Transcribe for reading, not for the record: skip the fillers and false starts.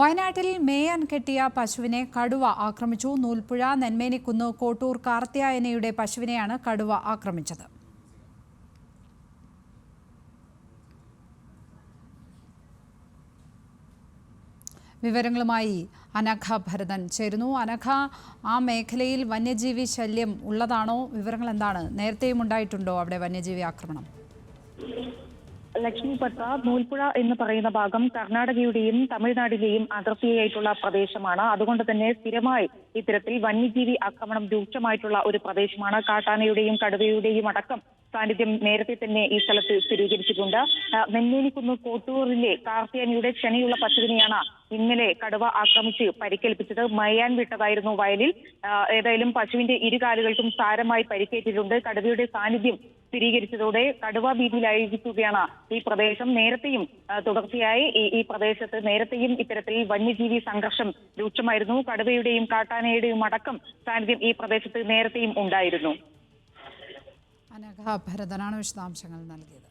വയനാട്ടിൽ മേയാൻ കെട്ടിയ പശുവിനെ കടുവ ആക്രമിച്ചു. നൂൽപ്പുഴ നെന്മേനിക്കുന്ന് കോട്ടൂർ കാർത്തിയായനയുടെ പശുവിനെയാണ് കടുവ ആക്രമിച്ചത്. വിവരങ്ങളുമായി അനഘ ഭരതൻ ചേരുന്നു. അനഘ, ആ മേഖലയിൽ വന്യജീവി ശല്യം ഉള്ളതാണോ? വിവരങ്ങൾ എന്താണ്? നേരത്തെയും ഉണ്ടായിട്ടുണ്ടോ അവിടെ വന്യജീവി ആക്രമണം? ലക്ഷ്മിപട്ട നൂൽപ്പുഴ എന്ന് പറയുന്ന ഭാഗം കർണാടകയുടെയും തമിഴ്നാടിന്റെയും അതിർത്തിയായിട്ടുള്ള പ്രദേശമാണ്. അതുകൊണ്ട് തന്നെ സ്ഥിരമായി ഇത്തരത്തിൽ വന്യജീവി ആക്രമണം രൂക്ഷമായിട്ടുള്ള ഒരു പ്രദേശമാണ്. കാട്ടാനയുടെയും കടുവയുടെയും അടക്കം സാന്നിധ്യം നേരത്തെ തന്നെ ഈ സ്ഥലത്ത് സ്ഥിരീകരിച്ചിട്ടുണ്ട്. നെന്മേനിക്കുന്ന് കോട്ടൂരിലെ കാർത്തിയാനിയുടെ ക്ഷണിയുള്ള പശുവിനെയാണ് ഇന്നലെ കടുവ ആക്രമിച്ച് പരിക്കേൽപ്പിച്ചത്. മയ്യാൻ വിട്ടതായിരുന്നു വയലിൽ. ഏതായാലും പശുവിന്റെ ഇരുകാലുകൾക്കും സാരമായി പരിക്കേറ്റിട്ടുണ്ട്. കടുവയുടെ സാന്നിധ്യം സ്ഥിരീകരിച്ചതോടെ കടുവ ഭീതിയിലായിരിക്കുകയാണ് ഈ പ്രദേശം. നേരത്തെയും തുടർച്ചയായി ഈ പ്രദേശത്ത് നേരത്തെയും ഇത്തരത്തിൽ വന്യജീവി സംഘർഷം രൂക്ഷമായിരുന്നു. കടുവയുടെയും കാട്ടാനയുടെയും അടക്കം സാന്നിധ്യം ഈ പ്രദേശത്ത് നേരത്തെയും ഉണ്ടായിരുന്നു. അനഘ ഭരതനാണ് വിശദാംശങ്ങൾ നൽകിയത്.